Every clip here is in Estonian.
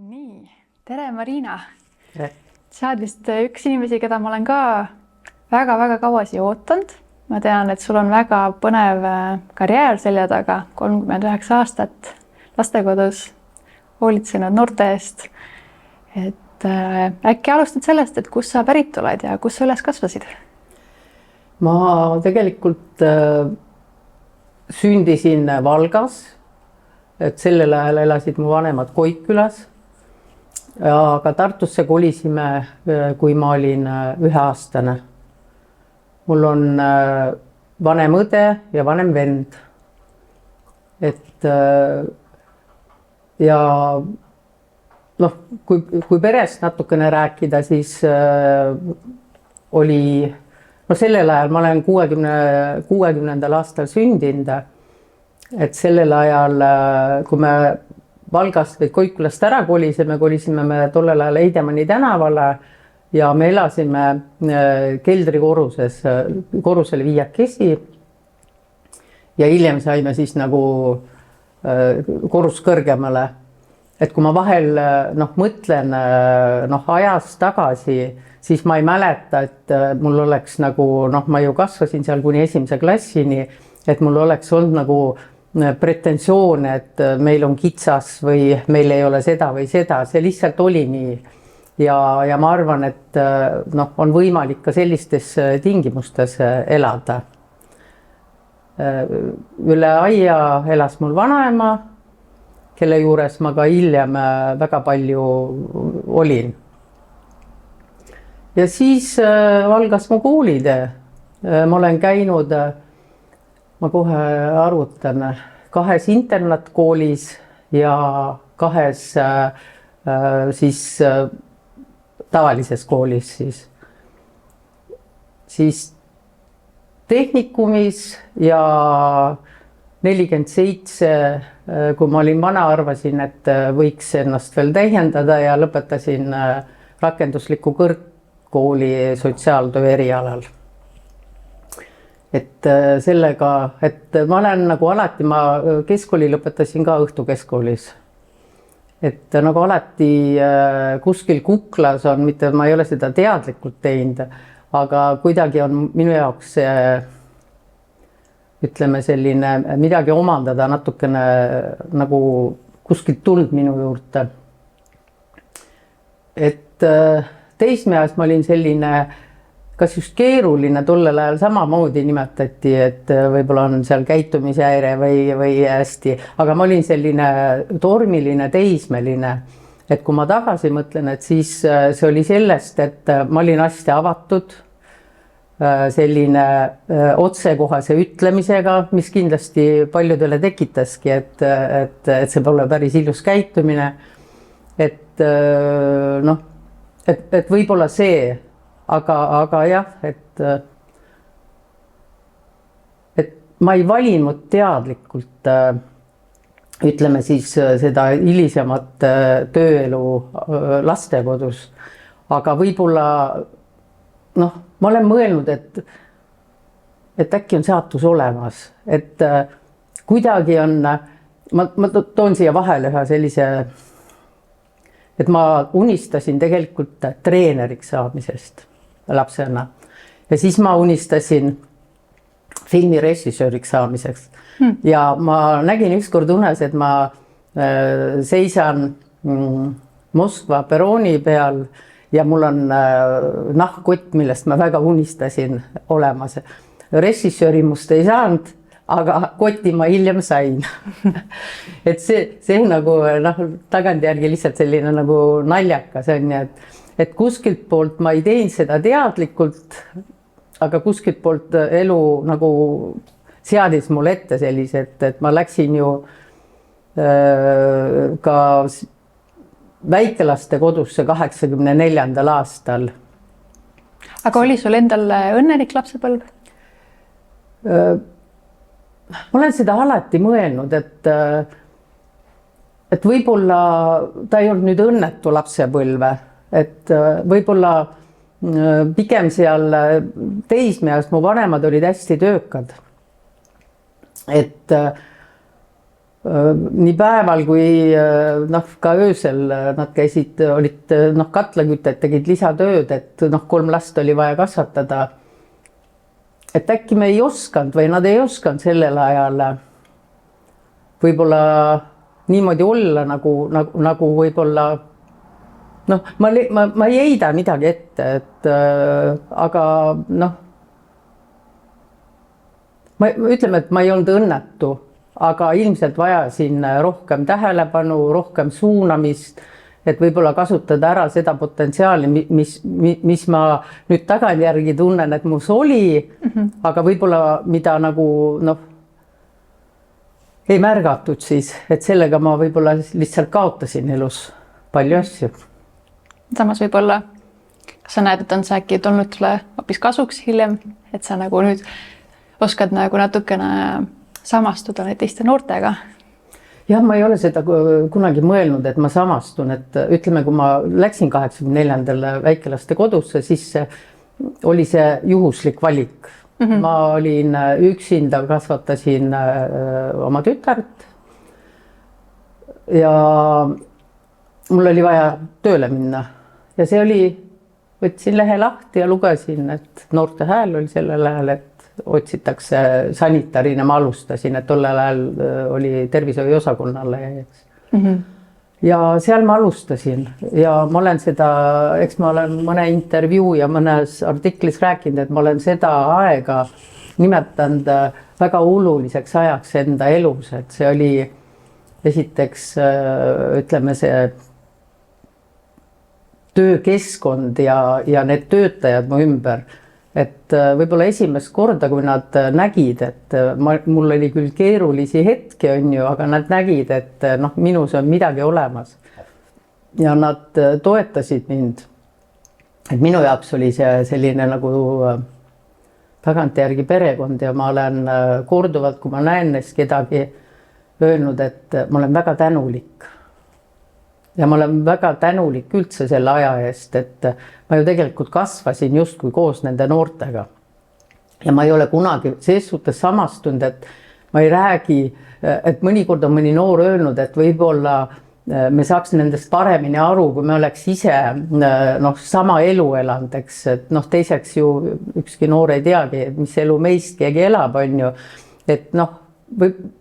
Nii, tere Marina. Tere. Sa oled vist üks inimesi, keda ma olen ka väga-väga kaua siia ootanud. Ma tean, et sul on väga põnev karjäär selja taga, 39 aastat lastekodus, hoolitsenud noorte eest. Äkki alustad sellest, et kus sa pärit oled ja kus sa üles kasvasid? Ma tegelikult sündisin Valgas, et sellel ajal elasid mu vanemad Koikkülas. Aga Tartusse kolisime, kui ma olin 1-aastane. Mul on vanem õde ja vanem vend. Ja kui perest natukene rääkida, siis oli, sellel ajal ma olen 60. aastal sündinud, et sellel ajal, kui me Valgast või Koikkülast ära kolisime me tollel ajal Heidemanni tänavale ja me elasime keldrikoruses, korrusele viiakesi ja hiljem saime siis nagu korrus kõrgemale. Et kui ma vahel mõtlen ajas tagasi, siis ma ei mäleta, et mul oleks nagu, ma ju kasvasin seal kuni 1. klassini, et mul oleks olnud nagu pretensioon, et meil on kitsas või meil ei ole seda või seda, see lihtsalt oli nii. Ja ma arvan, et on võimalik ka sellistes tingimustes elada. Üle aia elas mul vanaema, kelle juures ma ka hiljem väga palju olin. Ja siis algas mu koolitee. Ma olen käinud, ma kohe arvutan, 2 internaatkoolis ja 2 siis tavalises koolis siis tehnikumis ja 47, kui ma olin vana, arvasin, et võiks ennast veel täiendada ja lõpetasin rakendusliku kõrgkooli sotsiaaltöö erialal. Et sellega, et ma olen nagu alati, ma keskkooli lõpetasin ka õhtukeskkoolis. Et nagu alati kuskil kuklas on, mitte ma ei ole seda teadlikult teinud, aga kuidagi on minu jaoks ütleme selline midagi omandada natukene nagu kuskilt tulnud minu juurde. Et teismeas ma olin selline, kas just keeruline, tollel ajal samamoodi nimetati, et võib-olla on seal käitumishäire või hästi, aga ma olin selline tormiline teismeline, et kui ma tagasi mõtlen, et siis see oli sellest, et ma olin hästi avatud, selline otsekohase ütlemisega, mis kindlasti paljudele tekitaski, et see pole päris ilus käitumine, et võib-olla see, aga jah, et ma ei valinud teadlikult, ütleme siis seda hilisemat tööelu lastekodus, aga võib-olla ma olen mõelnud, et äkki on saatus olemas, et kuidagi on, ma toon siia vahele ühe sellise, et ma unistasin tegelikult treeneriks saamisest lapsena ja siis ma unistasin filmirežissööriks saamiseks ja ma nägin ükskord unes, et ma seisan Moskva perooni peal ja mul on nahkkott, millest ma väga unistasin olemas. Režissööri must ei saanud, aga koti ma hiljem sain. Et see nagu tagantjärgi lihtsalt selline nagu naljakas on, et kuskilt poolt ma ei teinud seda teadlikult, aga kuskilt poolt elu nagu seadis mul ette sellised, et ma läksin ju ka väikelaste kodusse 84. aastal. Aga oli sul endal õnnelik lapsepõlv? Ma olen seda alati mõelnud, et võib-olla ta ei olnud nüüd õnnetu lapsepõlve, et võib-olla pigem seal teismeas mu vanemad olid hästi töökad. Et nii päeval kui ka öösel nad käisid, olid katlakütet, tegid lisatööd, et 3 last oli vaja kasvatada. Et äkki me ei osanud või nad ei osanud sellel ajal võib-olla niimoodi olla nagu võib-olla ma ei heida midagi ette, aga ütleme, et ma ei olnud õnnetu, aga ilmselt vajasin rohkem tähelepanu, rohkem suunamist, et võib-olla kasutada ära seda potentsiaali, mis ma nüüd tagantjärgi tunnen, et mus oli, aga võib-olla mida ei märgatud siis, et sellega ma võib-olla lihtsalt kaotasin elus palju asju. Samas võib-olla, kas sa näed, et on see äkki tulnud sulle hoopis kasuks hiljem, et sa nüüd oskad natukene samastuda neid teiste noortega? Jah, ma ei ole seda kunagi mõelnud, et ma samastun, et ütleme, kui ma läksin 84. väikelaste kodusse, siis oli see juhuslik valik. Ma olin üksinda, kasvatasin oma tütart ja mul oli vaja tööle minna ja see oli, võtsin lehe lahti ja lugesin, et Noorte Hääl oli sellel ajal, et otsitakse sanitarina, ma alustasin, et tollel ajal oli tervishoiuosakonnale. Ja seal ma alustasin ja ma olen seda, eks ma olen mõne intervjuu ja mõnes artiklis rääkinud, et ma olen seda aega nimetanud väga oluliseks ajaks enda elus, et see oli esiteks, ütleme, see töökeskkond ja need töötajad mu ümber. Et võib-olla esimest korda, kui nad nägid, et mul oli küll keerulisi hetki, aga nad nägid, et minus on midagi olemas. Ja nad toetasid mind. Et minu jaoks oli see selline nagu tagantjärgi perekond ja ma olen korduvalt, kui ma näen neist kedagi, öelnud, et ma olen väga tänulik. Ja ma olen väga tänulik üldse selle aja eest, et ma ju tegelikult kasvasin justkui koos nende noortega. Ja ma ei ole kunagi selles suhtes samastunud, et ma ei räägi, et mõnikord on mõni noor öelnud, et võib-olla me saaks nendest paremini aru, kui me oleks ise sama elu elanud, eks, et teiseks ju ükski noor ei teagi, mis elu meist keegi elab, on ju, et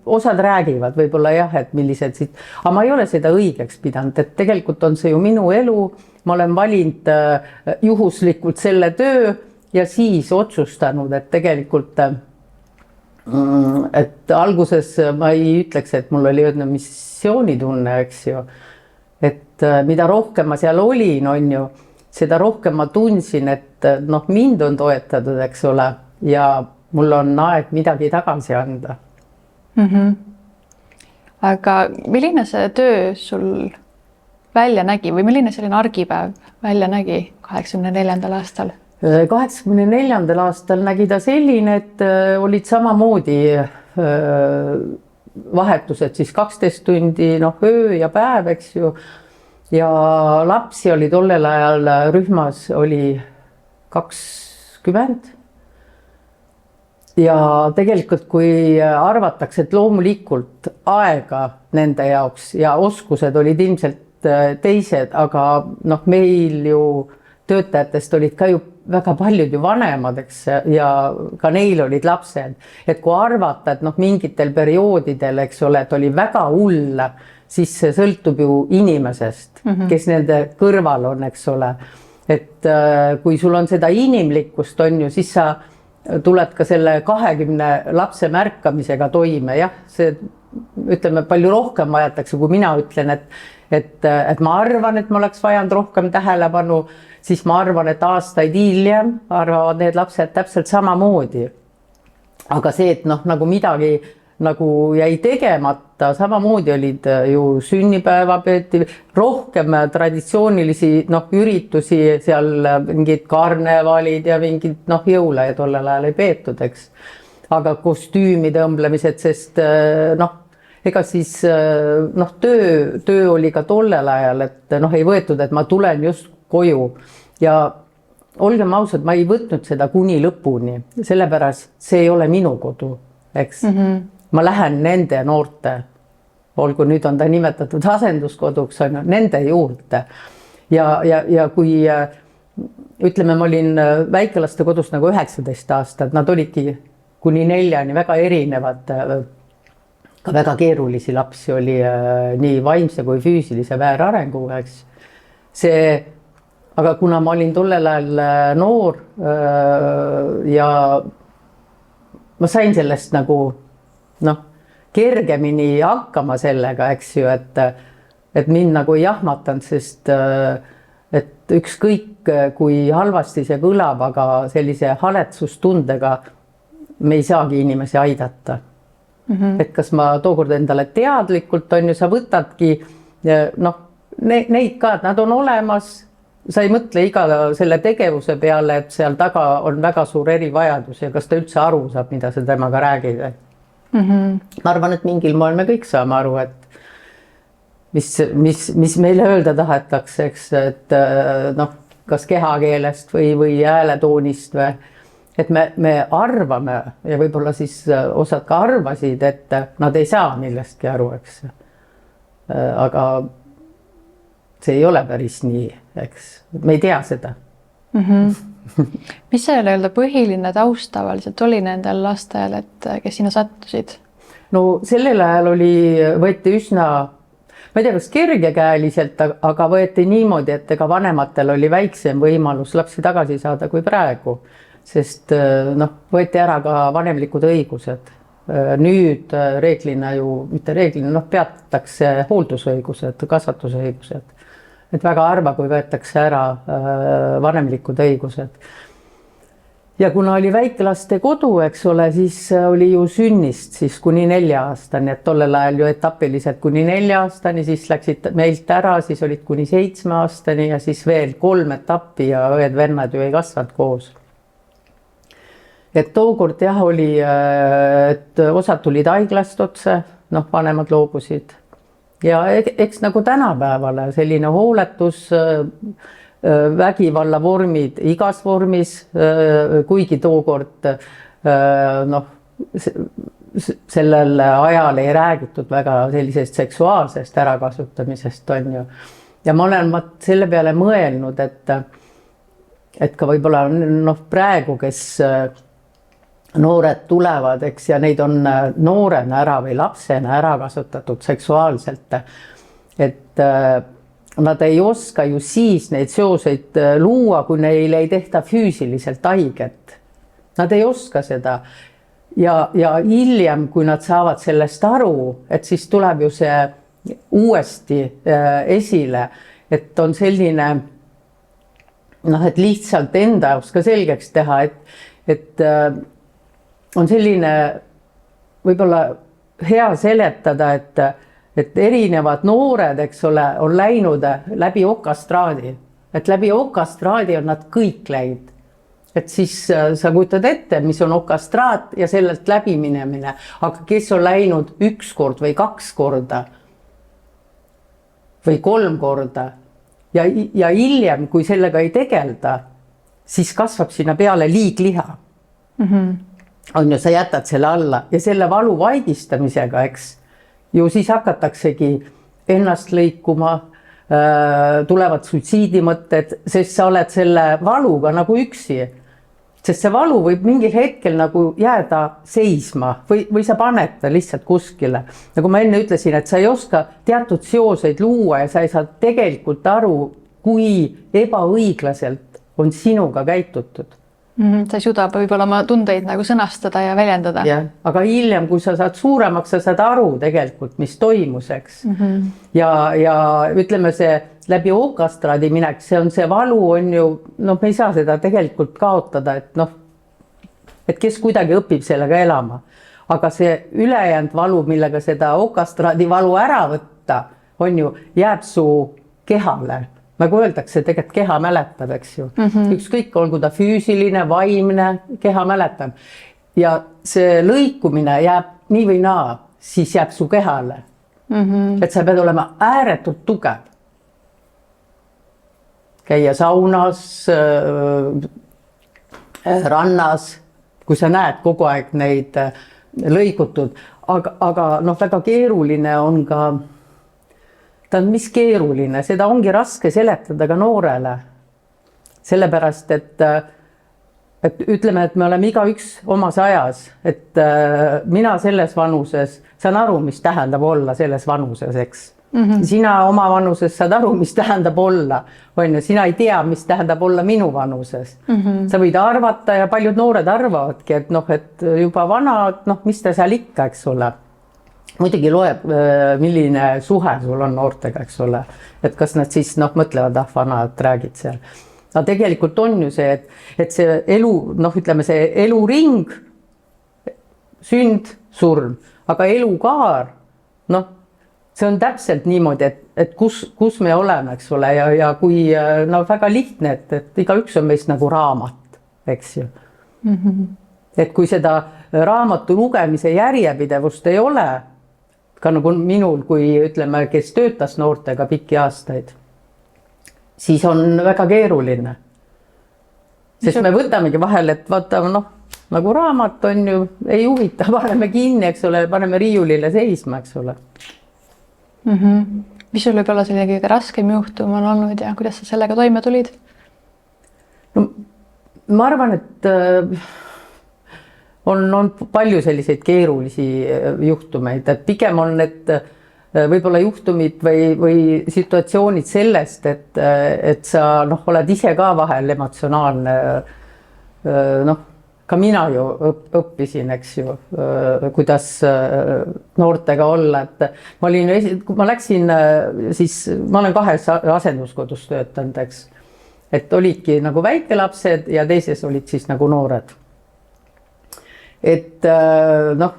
osad räägivad võib-olla jah, et millised siit, aga ma ei ole seda õigeks pidanud, et tegelikult on see ju minu elu, ma olen valinud juhuslikult selle töö ja siis otsustanud, et tegelikult, et alguses ma ei ütleks, et mul oli missioonitunne, eks ju, et mida rohkem ma seal olin, on ju, seda rohkem ma tundsin, et mind on toetatud, eks ole, ja mul on aeg midagi tagasi anda. Aga milline see töö sul välja nägi või milline selline argipäev välja nägi 84. aastal? 84. aastal nägi ta selline, et olid samamoodi vahetused siis 12 tundi, öö ja päev, eks ju. Ja lapsi oli tollel ajal rühmas oli 20. Ja tegelikult, kui arvatakse, et loomulikult aega nende jaoks ja oskused olid ilmselt teised, aga meil ju töötajatest olid ka ju väga paljud ju vanemad, eks, ja ka neil olid lapsed. Et kui arvata, et mingitel perioodidel, eks ole, et oli väga hull, siis see sõltub ju inimesest, kes nende kõrval on, eks ole. Et kui sul on seda inimlikkust, on ju, siis sa tuled ka selle 20 lapse märkamisega toime, jah, see ütleme palju rohkem vajatakse, kui mina ütlen, et ma arvan, et ma oleks vajanud rohkem tähelepanu, siis ma arvan, et aastaid hiljem arvavad need lapsed täpselt samamoodi. Aga see, et nagu midagi nagu jäi tegemata, samamoodi olid ju sünnipäeva peeti, rohkem traditsioonilisi üritusi, seal mingid karnevalid ja mingid jõule ja tollel ajal ei peetud, eks. Aga kostüümide õmblemised, sest ega siis töö oli ka tollel ajal, et ei võetud, et ma tulen just koju ja olgem ausad, ma ei võtnud seda kuni lõpuni, sellepärast see ei ole minu kodu, eks. Ma lähen nende noorte olgu nüüd on ta nimetatud asenduskoduks, on ju, nende juurde. Ja kui ütleme, ma olin väikelaste kodus nagu 19 aastat, nad olidki kuni 4 väga erinevad, ka väga keerulisi lapsi oli nii vaimse kui füüsilise väärarenguga, eks. Aga kuna ma olin tollel ajal noor ja ma sain sellest nagu kergemini hakkama sellega, eks ju, et mind nagu ei jahmatanud, sest et ükskõik kui halvasti see kõlab, aga sellise haletsustundega me ei saagi inimesi aidata. Et kas ma tookord endale teadlikult on ju, sa võtadki neid ka, et nad on olemas, sa ei mõtle iga selle tegevuse peale, et seal taga on väga suur erivajadus ja kas ta üldse aru saab, mida sa temaga räägid. Ma arvan, et mingil moel me kõik saame aru, et mis meile öelda tahetakse, eks, et kas kehakeelest või hääletoonist või, et me arvame ja võib-olla siis osad ka arvasid, et nad ei saa millestki aru, eks. Aga see ei ole päris nii, eks. Me ei tea seda. Mis selle öelda põhiline taust tavaliselt oli nendel lastel, et kes sinna sattusid? No sellel ajal võeti üsna, ma ei tea, kas kergekäeliselt, aga võeti niimoodi, et ega vanematel oli väiksem võimalus lapsi tagasi saada kui praegu, sest võeti ära ka vanemlikud õigused. Nüüd reeglina ju, mitte reeglina, peatatakse hooldusõigused, kasvatusõigused. Et väga harva, kui võetakse ära vanemlikud õigused. Ja kuna oli väikelaste kodu, eks ole, siis oli ju sünnist siis kuni 4 aastani, et tollel ajal ju etapiliselt kuni 4 aastani, siis läksid meilt ära, siis olid kuni 7 aastani ja siis veel 3 etappi ja õed-vennad ju ei kasvanud koos. Et tookord jah oli, et osad tulid haiglast otse, vanemad loobusid. Ja eks nagu tänapäevale selline hooletus, vägivalla vormid igas vormis, kuigi tookord sellel ajal ei räägitud väga sellisest seksuaalsest ärakasutamisest, on ju. Ja ma olen selle peale mõelnud, et ka võib-olla praegu, kes noored tulevad, eks, ja neid on noorena ära või lapsena ära kasutatud seksuaalselt, et nad ei oska ju siis neid seoseid luua, kui neile ei tehta füüsiliselt haiget. Nad ei oska seda. Ja hiljem, kui nad saavad sellest aru, et siis tuleb ju see uuesti esile, et on selline, et lihtsalt enda jaoks ka selgeks teha, et on selline võib-olla hea seletada, et erinevad noored, eks ole, on läinud läbi okastraadi, et läbi okastraadi on nad kõik läinud. Et siis sa kujutad ette, mis on okastraat ja sellelt läbi minemine, aga kes on läinud 1 kord või 2 korda või 3 korda ja hiljem, kui sellega ei tegelda, siis kasvab sinna peale liigliha. On ju, sa jätad selle alla ja selle valu vaigistamisega, eks, ju siis hakataksegi ennast lõikuma, tulevad suitsiidimõtted, sest sa oled selle valuga nagu üksi. Sest see valu võib mingil hetkel nagu jääda seisma või sa paned ta lihtsalt kuskile. Nagu ma enne ütlesin, et sa ei oska teatud seoseid luua ja sa ei saa tegelikult aru, kui ebaõiglaselt on sinuga käitutud. Sa ei suuda võib-olla oma tundeid nagu sõnastada ja väljendada. Ja, aga hiljem, kui sa saad suuremaks, sa saad aru tegelikult, mis toimuseks. Ja ütleme see läbi okastraadi minek, see on see valu on ju, me ei saa seda tegelikult kaotada, et kes kuidagi õpib sellega elama. Aga see ülejäänud valu, millega seda okastraadi valu ära võtta, on ju, jääb su kehale. Nagu öeldakse, tegelikult keha mäletab, eks ju. Ükskõik, olgu ta füüsiline, vaimne, keha mäletab. Ja see lõikumine jääb nii või naa, siis jääb su kehale. Et sa pead olema ääretult tugev. Käia saunas, rannas, kui sa näed kogu aeg neid lõigutud, aga noh, väga keeruline on ka, mis keeruline, seda ongi raske seletada ka noorele. Sellepärast, et ütleme, et me oleme igaüks omas ajas, et mina selles vanuses saan aru, mis tähendab olla selles vanuses, eks. Sina oma vanuses saad aru, mis tähendab olla, sina ei tea, mis tähendab olla minu vanuses. Sa võid arvata ja paljud noored arvavadki, et noh, et juba vana, noh, mis ta seal ikka, eks ole. Muidugi loeb, milline suhe sul on noortega, eks ole, et kas nad siis noh, mõtlevad, vana, et räägid seal. Aga tegelikult on ju see, et see elu, noh, ütleme see eluring, sünd, surm, aga elukaar, noh, see on täpselt niimoodi, et kus me oleme, eks ole, ja kui no väga lihtne, et igaüks on meist nagu raamat, eks ju. Et kui seda raamatu lugemise järjepidevust ei ole, ka nagu minul, kui ütleme, kes töötas noortega pikki aastaid, siis on väga keeruline. Sest me võtamegi vahel, et vaata, noh, nagu raamat on ju, ei huvita, paneme kinni, eks ole, paneme riiulile seisma, eks ole. Mis sul võib olla selline kõige raskem juhtum on olnud ja kuidas sa sellega toime tulid? No, ma arvan, et on palju selliseid keerulisi juhtumeid, et pigem on need võib-olla juhtumid või situatsioonid sellest, et sa noh, oled ise ka vahel emotsionaalne, noh, ka mina ju õppisin, eks ju, kuidas noortega olla, et kui ma läksin, siis ma olen 2 asenduskodus töötanud, eks, et olidki nagu väikelapsed ja teises olid siis nagu noored. Et noh,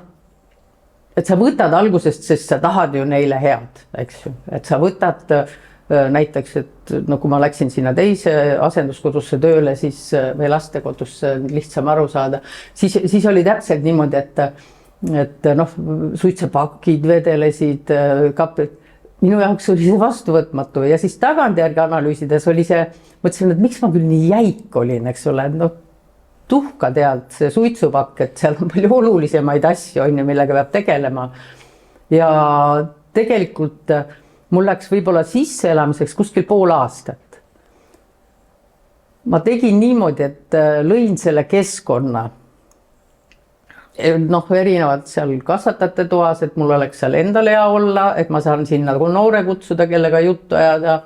et sa võtad algusest, sest sa tahad ju neile head, eks ju, et sa võtad näiteks, et no kui ma läksin sinna teise asenduskodusse tööle, siis või lastekodusse lihtsam aru saada, siis oli täpselt niimoodi, et noh, suitsepakid vedelesid, kapid. Minu jaoks oli see vastuvõtmatu ja siis tagantjärgi analüüsides oli see, mõtlesin, et miks ma küll nii jäik olin, eks ole, noh, tuhka tealt see suitsupakk, et seal on palju olulisemaid asju, millega peab tegelema. Ja tegelikult mul läks võib-olla sisseelamiseks kuskil pool aastat. Ma tegin niimoodi, et lõin selle keskkonna. Noh, erinevad seal kasvatajate toas, et mul oleks seal endale hea olla, et ma saan sinna noore kutsuda, kellega juttu ajada,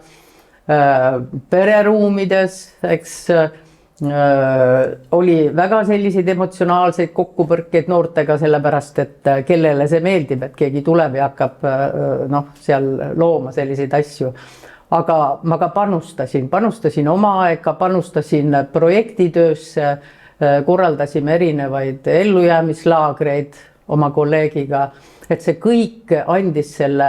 pereruumides, eks, oli väga selliseid emotsionaalseid kokkupõrkeid noortega, sellepärast, et kellele see meeldib, et keegi tuleb ja hakkab noh, seal looma selliseid asju. Aga ma ka panustasin oma aega, panustasin projektitöösse, korraldasime erinevaid ellujäämislaagreid oma kolleegiga, et see kõik andis selle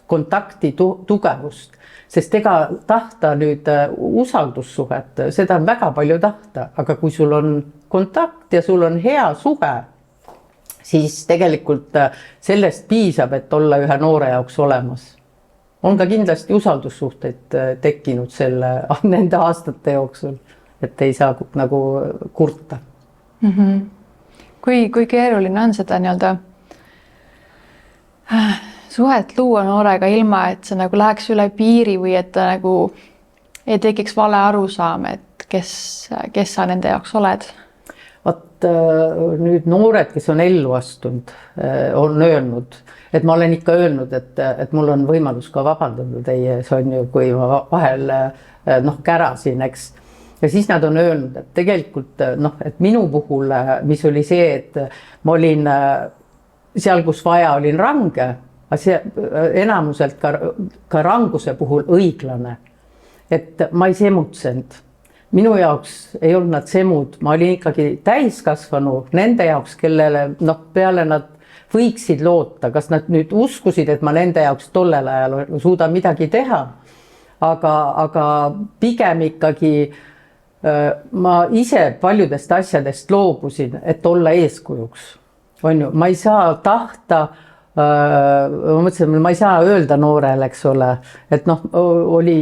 kontakti tugevust. Sest ega tahta nüüd usaldussuhet, seda on väga palju tahta, aga kui sul on kontakt ja sul on hea suhe, siis tegelikult sellest piisab, et olla ühe noore jaoks olemas. On ka kindlasti usaldussuhteid tekkinud nende aastate jooksul, et ei saa nagu kurta. Kui keeruline on seda nii-öelda suhet luua noorega ilma, et see nagu läheks üle piiri või et ta nagu ei tekiks vale arusaam, et kes sa nende jaoks oled? Vaat nüüd noored, kes on ellu astunud, on öelnud, et ma olen ikka öelnud, et mul on võimalus ka vabandada teie, see on ju, kui ma vahel noh, kärasin, eks. Ja siis nad on öelnud, et tegelikult noh, et minu puhul, mis oli see, et ma olin seal, kus vaja, olin range, aga see enamuselt ka ranguse puhul õiglane, et ma ei semutsenud. Minu jaoks ei olnud nad semud, ma olin ikkagi täiskasvanu nende jaoks, kellele noh, peale nad võiksid loota, kas nad nüüd uskusid, et ma nende jaoks tollel ajal suudan midagi teha, aga pigem ikkagi ma ise paljudest asjadest loobusin, et olla eeskujuks. On ju, ma ei saa tahta, ma mõtlesin, ma ei saa öelda noorele, eks ole, et noh, oli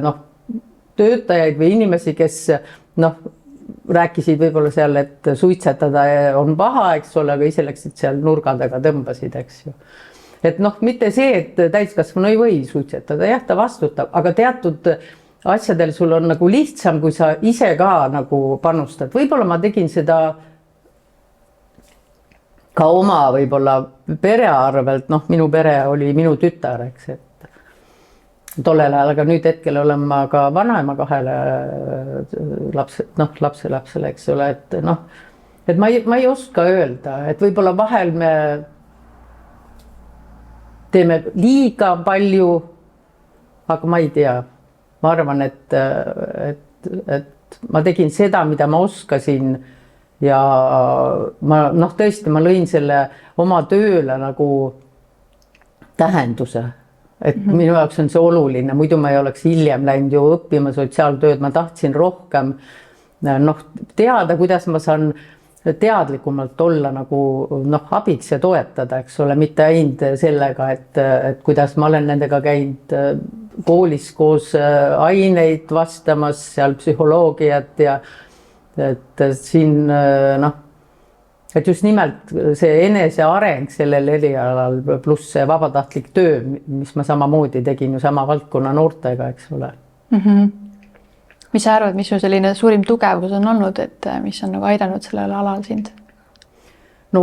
noh, töötajaid või inimesi, kes noh, rääkisid võib-olla seal, et suitsetada on paha, eks ole, aga ise läksid seal nurga taga, tõmbasid, eks ju. Et noh, mitte see, et täiskasvanu ei või suitsetada, jah, ta vastutab, aga teatud asjadel sul on nagu lihtsam, kui sa ise ka nagu panustad. Võib-olla ma tegin seda ka oma võib-olla pere arvelt, noh, minu pere oli minu tütar, eks, et tollel ajal, aga nüüd hetkel olen ma ka vanaema 2 lapselapsele, eks ole, et noh, et ma ei oska öelda, et võib-olla vahel me teeme liiga palju, aga ma ei tea, ma arvan, et ma tegin seda, mida ma oskasin ja ma noh, tõesti, ma lõin selle oma tööle nagu tähenduse. Et minu jaoks on see oluline, muidu ma ei oleks hiljem läinud ju õppima sotsiaaltööd, ma tahtsin rohkem noh, teada, kuidas ma saan teadlikumalt olla nagu noh, abiks ja toetada, eks ole, mitte ainult sellega, et kuidas ma olen nendega käinud koolis koos aineid vastamas, seal psühholoogiat ja et siin noh, et just nimelt see eneseareng sellel erialal pluss see vabatahtlik töö, mis ma samamoodi tegin ju sama valdkonna noortega, eks ole. Mis sa arvad, mis su selline suurim tugevus on olnud, et mis on nagu aidanud sellel alal sind? No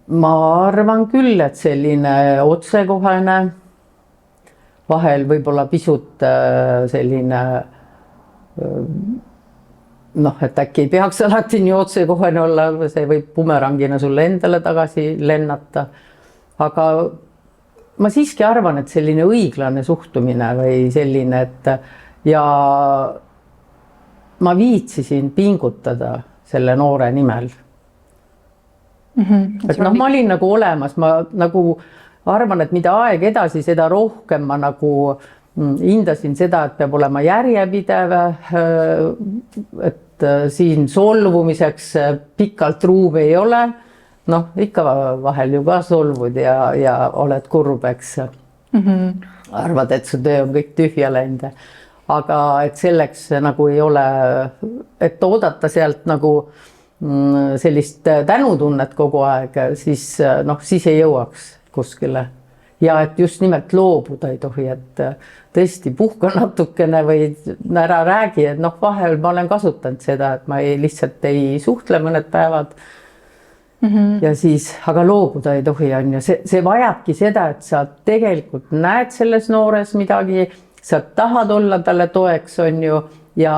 ma arvan küll, et selline otsekohene, vahel võib-olla pisut selline noh, et äkki ei peaks alati nii otsekohene olla, see võib bumerangina sulle endale tagasi lennata. Aga ma siiski arvan, et selline õiglane suhtumine või selline, et ja ma viitsisin pingutada selle noore nimel. Et noh, ma olin nagu olemas, ma nagu arvan, et mida aeg edasi, seda rohkem ma nagu hindasin seda, et peab olema järjepidev, et siin solvumiseks pikalt ruumi ei ole. Noh, ikka vahel ju ka solvud ja oled kurb, eks. Arvad, et su töö on kõik tühja läinud. Aga et selleks nagu ei ole, et oodata sealt nagu sellist tänutunnet kogu aeg, siis noh, siis ei jõuaks kuskile. Ja et just nimelt loobuda ei tohi, et tõesti puhka natukene või ära räägi, et noh, vahel ma olen kasutanud seda, et ma lihtsalt ei suhtle mõned päevad ja siis, aga loobuda ei tohi, on ju. See vajabki seda, et sa tegelikult näed selles noores midagi, sa tahad olla talle toeks, on ju, ja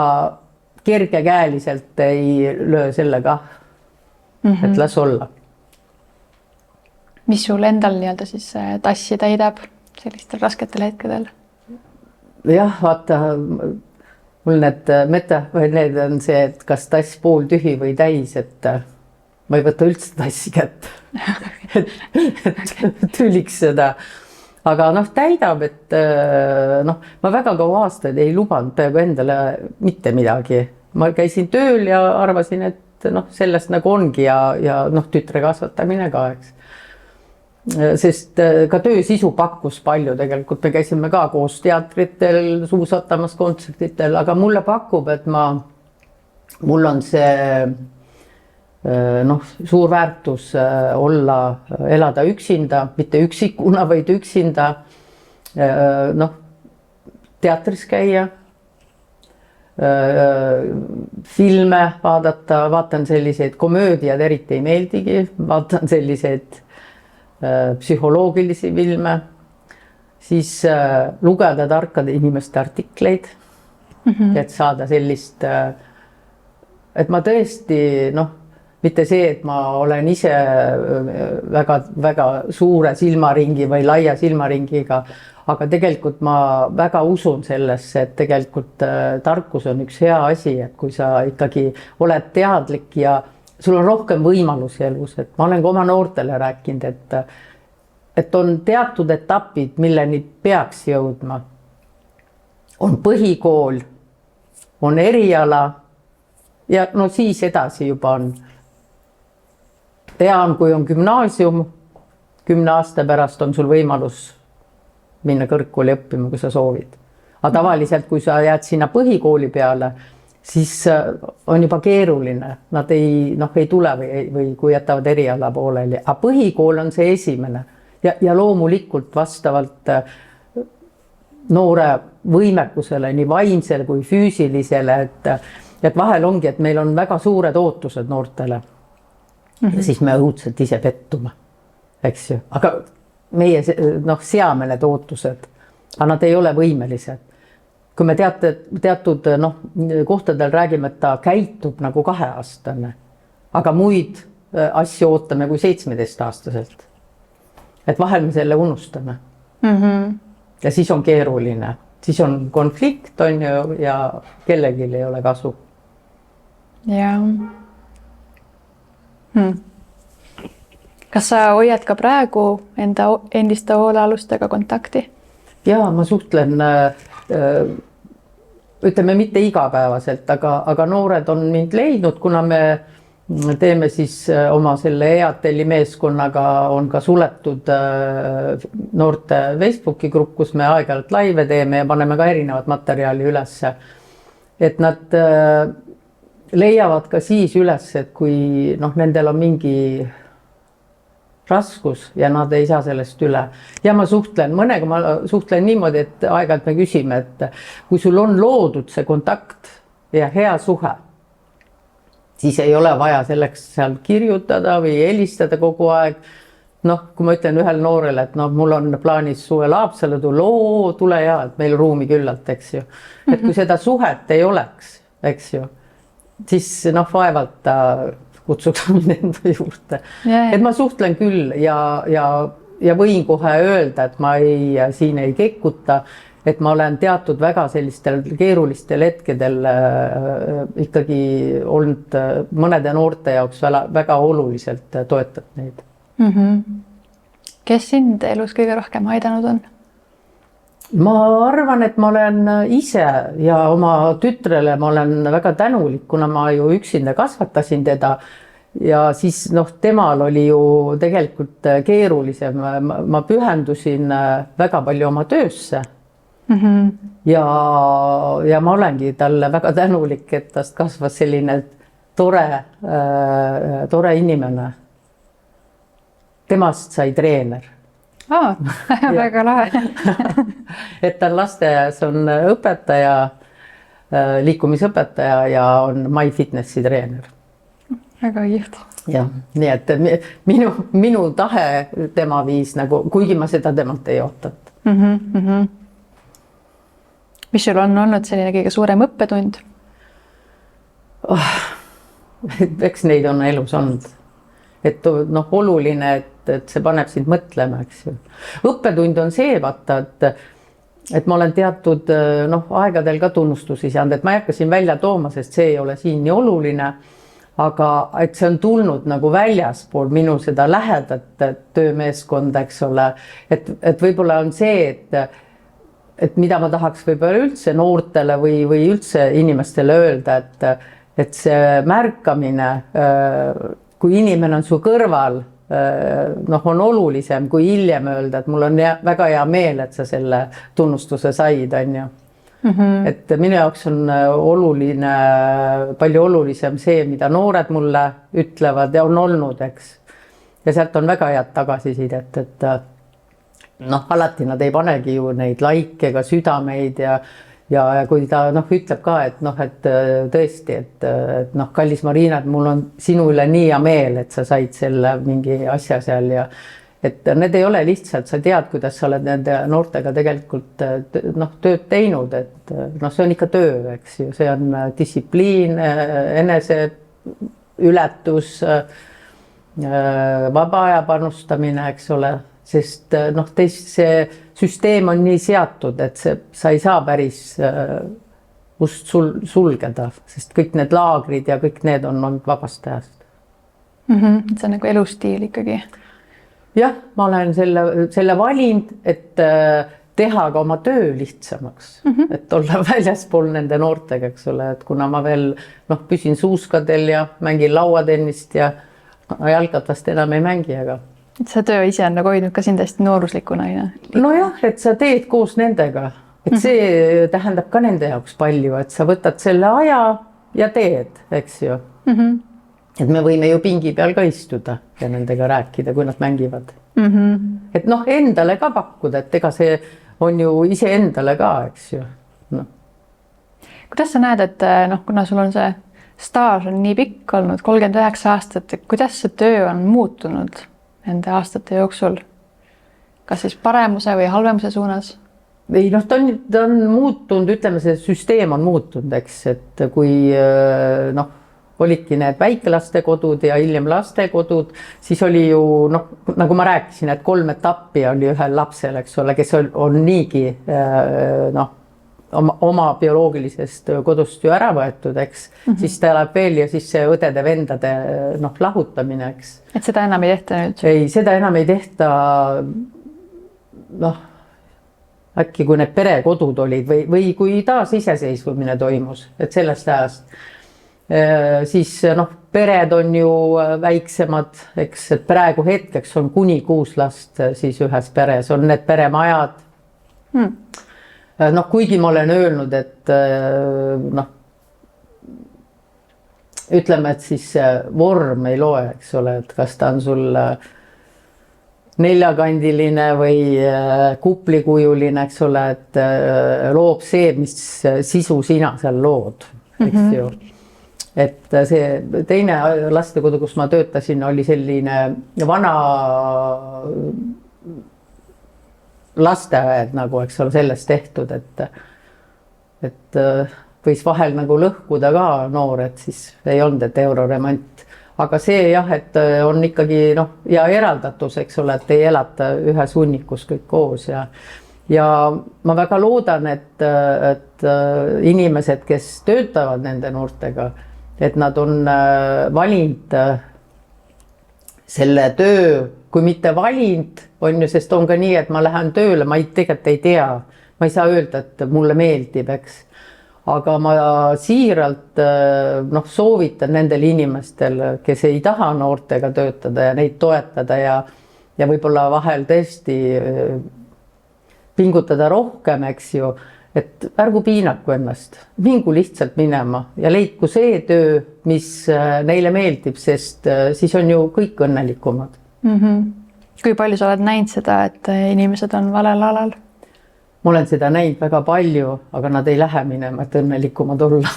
kergekäeliselt ei löö sellega, et las olla. Mis sul endal nii-öelda siis tassi täidab sellistel rasketel hetkedel? Jah, vaata, mul need on see, et kas tass pool tühi või täis, et ma ei võta üldse tassi kätt, et tüliks seda. Aga noh, täidab, et noh, ma väga kaua aastaid ei lubanud peaaegu endale mitte midagi. Ma käisin tööl ja arvasin, et noh, sellest nagu ongi ja noh, tütre kasvatamine ka, eks. Sest ka töö sisu pakkus palju tegelikult, me käisime ka koos teatritel, suusatamas kontsertitel, aga mulle pakub, et mul on see noh, suur väärtus elada üksinda, mitte üksikuna, vaid üksinda, noh, teatris käia, filme vaadata, vaatan selliseid komöödiad, eriti ei meeldigi, vaatan selliseid psühholoogilisi filme, siis lugeda tarkade inimeste artikleid, et saada sellist, et ma tõesti, noh, mitte see, et ma olen ise väga suure silmaringi või laia silmaringiga, aga tegelikult ma väga usun sellesse, et tegelikult tarkus on üks hea asi, et kui sa ikkagi oled teadlik ja sul on rohkem võimalusi elus, et ma olen ka oma noortele rääkinud, et on teatud etapid, milleni peaks jõudma. On põhikool, on eriala ja no siis edasi juba on. Hea on, kui on gümnaasium, 10 aasta pärast on sul võimalus minna kõrgkooli õppima, kui sa soovid. Aga tavaliselt, kui sa jääd sinna põhikooli peale, siis on juba keeruline, nad ei tule või kui jätavad eriala pooleli, aga põhikool on see esimene ja loomulikult vastavalt noore võimekusele, nii vaimsele kui füüsilisele, et vahel ongi, et meil on väga suured ootused noortele ja siis me õudselt ise pettume, eks ju, aga meie seame need ootused, aga nad ei ole võimelised. Kui me teatud kohtadel räägime, et ta käitub nagu 2-aastane, aga muid asju ootame kui 17-aastaselt. Et vahel me selle unustame. Ja siis on keeruline, siis on konflikt on ju ja kellelgi ei ole kasu. Ja. Kas sa hoiad ka praegu endiste hoolealustega kontakti? Ja ma suhtlen, ütleme mitte igapäevaselt, aga noored on mind leidnud, kuna me teeme siis oma selle EATL-i meeskonnaga on ka suletud noorte Facebooki grupp, kus me aeg-ajalt laive teeme ja paneme ka erinevat materjali ülesse. Et nad leiavad ka siis üles, et kui nendel on mingi raskus ja nad ei saa sellest üle. Ja ma suhtlen, mõnega ma suhtlen niimoodi, et aeg-ajalt me küsime, et kui sul on loodud see kontakt ja hea suhe, siis ei ole vaja selleks seal kirjutada või helistada kogu aeg. Kui ma ütlen ühel noorele, et mul on plaanis suvel Haapsalu tulla, tule ja, et meil ruumi küllalt, eks ju. Et kui seda suhet ei oleks, eks ju, siis vaevalt ta kutsuks mind enda juurde. Et ma suhtlen küll ja võin kohe öelda, et ma siin ei kekkuta, et ma olen teatud väga sellistel keerulistel hetkedel ikkagi olnud mõnede noorte jaoks väga oluliselt toetab neid. Kes sind elus kõige rohkem aidanud on? Ma arvan, et ma olen ise ja oma tütrele ma olen väga tänulik, kuna ma ju üksinda kasvatasin teda ja siis temal oli ju tegelikult keerulisem. Ma pühendusin väga palju oma töösse ja ma olengi talle väga tänulik, et tast kasvas selline tore inimene. Temast sai treener. Väga lahe. Et ta lasteaias on õpetaja, liikumisõpetaja ja on MyFitnessi treener. Väga kihvt. Ja, nii et minu tahe tema viis, kuigi ma seda temalt ei ootanud. Mis sul on olnud selline kõige suurem õppetund? Eks neid on elus olnud. Et oluline, et see paneb sind mõtlema, eks ju. Õppetund on see, vaata, et ma olen teatud aegadel ka tunnustusi saanud, et ma ei hakka siin välja tooma, sest see ei ole siin nii oluline, aga et see on tulnud väljaspool minu seda lähedat töömeeskonda, eks ole, et võib-olla on see, et mida ma tahaks võib-olla üldse noortele või üldse inimestele öelda, et see märkamine, kui inimene on su kõrval, on olulisem kui hiljem öelda, et mul on väga hea meel, et sa selle tunnustuse said, on ju. Et minu jaoks on oluline, palju olulisem see, mida noored mulle ütlevad ja on olnud, eks. Ja sealt on väga head tagasisidet, et alati nad ei panegi ju neid like ega südameid ja kui ta ütleb ka, et tõesti, et kallis Marina, et mul on sinu üle nii hea meel, et sa said selle mingi asja seal ja et need ei ole lihtsalt, sa tead, kuidas sa oled nende noortega tegelikult tööd teinud, et see on ikka töö, eks ju, see on distsipliin, enese ületus, vaba aja panustamine, eks ole, sest see süsteem on nii seatud, et sa ei saa päris ust sulgeda, sest kõik need laagrid ja kõik need on olnud vabast ajast. See on elustiil ikkagi. Jah, ma olen selle valinud, et teha ka oma töö lihtsamaks, et olla väljaspool nende noortega, eks ole, et kuna ma veel püsin suuskadel ja mängin lauatennist ja jalgratast enam ei mängi, aga see töö ise on hoidnud ka sind hästi nooruslikuna. Nojah, et sa teed koos nendega, et see tähendab ka nende jaoks palju, et sa võtad selle aja ja teed, eks ju. Et me võime ju pingi peal ka istuda ja nendega rääkida, kui nad mängivad. Et noh, endale ka pakkuda, et ega see on ju iseendale ka, eks ju. No. Kuidas sa näed, et noh, kuna sul on see staaž on nii pikk olnud, 39 aastat, et kuidas see töö on muutunud nende aastate jooksul? Kas siis paremuse või halvemuse suunas? Ei, noh, ta on muutunud, ütleme, see süsteem on muutunud, eks, et kui noh, olidki need väikelastekodud ja hiljem lastekodud, siis oli ju noh, nagu ma rääkisin, et 3 etappi oli ühel lapsel, eks ole, kes on niigi noh, oma bioloogilisest kodust ju ära võetud, eks, siis ta elab veel ja siis see õdede-vendade noh, lahutamine, eks. Et seda enam ei tehta nüüd? Ei, seda enam ei tehta, noh, äkki kui need perekodud olid või kui taas iseseisvumine toimus, et sellest ajast, siis noh, pered on ju väiksemad, eks, et praegu hetkeks on kuni 6 last siis ühes peres, on need peremajad. Noh, kuigi ma olen öelnud, et noh, ütleme, et siis vorm ei loe, eks ole, et kas ta on sul 4-kandiline või kuplikujuline, eks ole, et loob see, mis sisu sina seal lood, eks ju. Et see teine lastekodu, kus ma töötasin, oli selline vana lasteaed nagu, eks ole, sellest tehtud, et võis vahel nagu lõhkuda ka noor, et siis ei olnud, et euroremont. Aga see jah, et on ikkagi noh, ja eraldatus, eks ole, et ei elata ühes hunnikus kõik koos ja ma väga loodan, et inimesed, kes töötavad nende noortega, et nad on valinud selle töö, kui mitte valinud, on ju, sest on ka nii, et ma lähen tööle, ma tegelikult ei tea, ma ei saa öelda, et mulle meeldib, eks. Aga ma siiralt noh, soovitan nendel inimestel, kes ei taha noortega töötada ja neid toetada ja võib-olla vahel tõesti pingutada rohkem, eks ju, et ärgu piinaku ennast, mingu lihtsalt minema ja leidku see töö, mis neile meeldib, sest siis on ju kõik õnnelikumad. Kui palju sa oled näinud seda, et inimesed on valel alal? Ma olen seda näinud väga palju, aga nad ei lähe minema, et õnnelikumad olla.